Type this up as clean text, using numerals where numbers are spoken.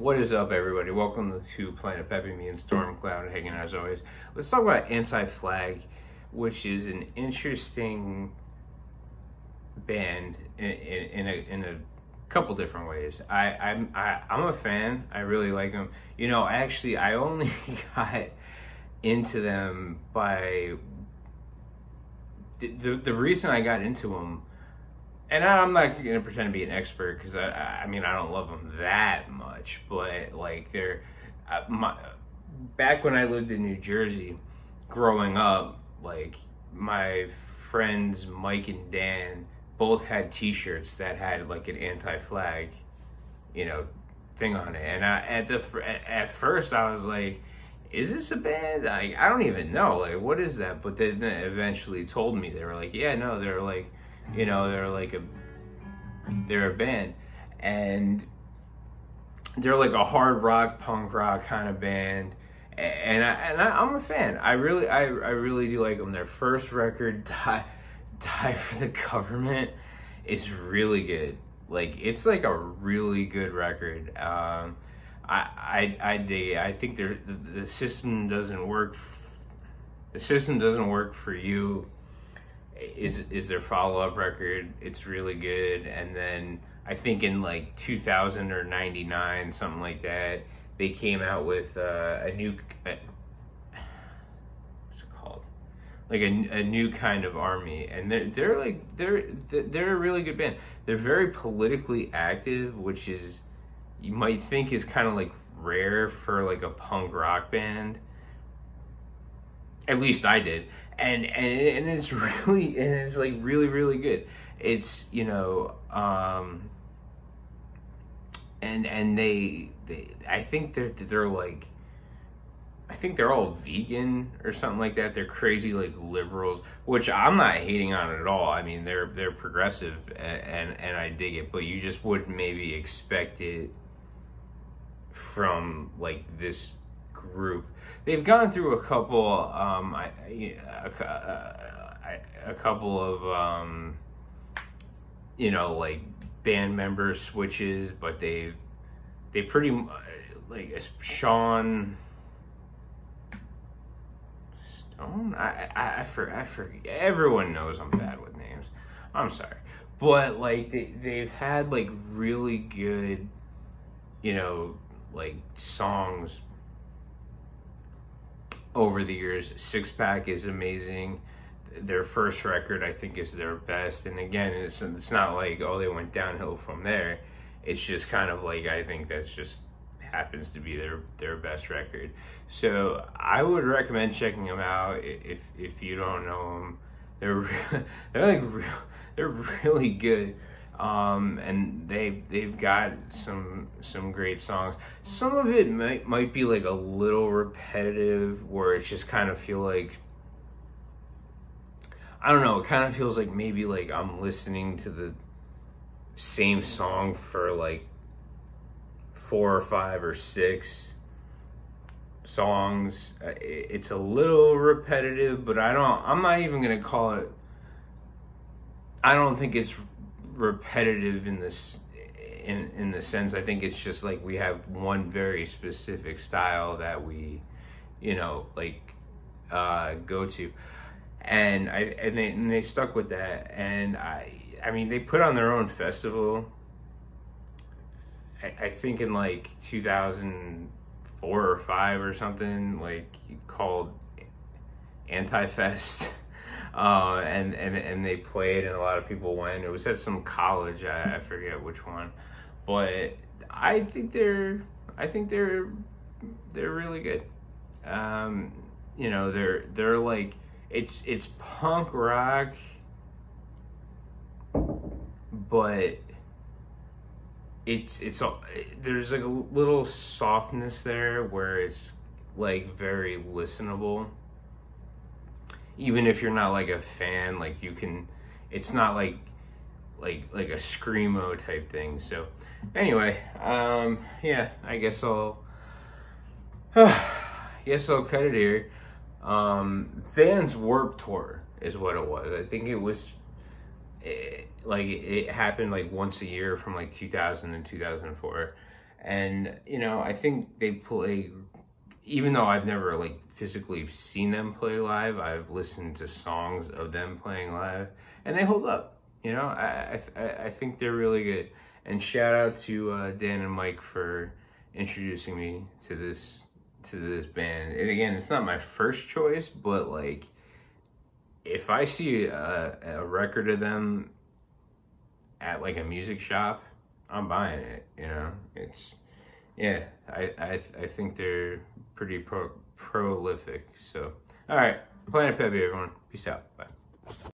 What is up, everybody? Welcome to Planet Pepe. Me and Stormcloud hanging out as always. Let's talk about Anti-Flag, which is an interesting band in a couple different ways. I'm a fan. I really like them. You know, actually, I only got into them by the reason I got into them. And I'm not going to pretend to be an expert because I mean, I don't love them that much, but like back when I lived in New Jersey, growing up, like my friends Mike and Dan both had T-shirts that had like an Anti-Flag, you know, thing on it. And at first I was like, is this a band? I don't even know, like, what is that? But then they eventually told me. They were like, yeah, no, they're like, you know, they're a band, and they're like a hard rock, punk rock kind of band, and I'm a fan. I really do like them. Their first record, Die for the Government, is really good. Like, it's like a really good record. I dig it. I think the system doesn't work. The system doesn't work for you. Is their follow-up record. It's really good. And then I think in like 2000 or 99, something like that, they came out with a new what's it called, like a new kind of army, and they're a really good band. They're very politically active, which is, you might think, is kind of like rare for like a punk rock band. At least I did, and it's really, and it's like really good. It's, you know, and they I think they're like, I think they're all vegan or something like that. They're crazy like liberals, which I'm not hating on at all. I mean, they're progressive, and I dig it, but you just wouldn't maybe expect it from like this group. They've gone through a couple a couple of you know, like band member switches, but they pretty like Sean Stone, I forget. Everyone knows I'm bad with names, I'm sorry, but like they've had like really good, you know, like songs over the years. Six Pack is amazing. Their first record, I think, is their best. And again, it's not like, oh, they went downhill from there. It's just kind of like, I think that's just happens to be their best record. So I would recommend checking them out if you don't know them. They're really good. And they've got some great songs. Some of it might be like a little repetitive, where it's just kind of feel like, I don't know, it kind of feels like maybe like I'm listening to the same song for like 4 or 5 or 6 songs. It's a little repetitive, but I'm not even gonna call it, I don't think it's repetitive in this in the sense. I think it's just like we have one very specific style that we, you know, like go to, and they stuck with that. And I mean, they put on their own festival, I think in like 2004 or 5 or something, like called Anti-Fest. And they played, and a lot of people went. It was at some college, I forget which one, but I think they're really good. You know, they're like, it's punk rock, but there's like a little softness there where it's like very listenable. Even if you're not like a fan, like you can, it's not like a screamo type thing. So anyway, yeah, I guess I'll cut it here. Vans Warped Tour is what it was. I think it was like it happened like once a year from like 2000 and 2004. And, you know, I think they play, even though I've never like physically seen them play live, I've listened to songs of them playing live, and they hold up. You know, I think they're really good. And shout out to Dan and Mike for introducing me to this band. And again, it's not my first choice, but like if I see a record of them at like a music shop, I'm buying it. You know, it's yeah. I think they're pretty prolific. So all right, Planet Pepe, everyone. Peace out. Bye.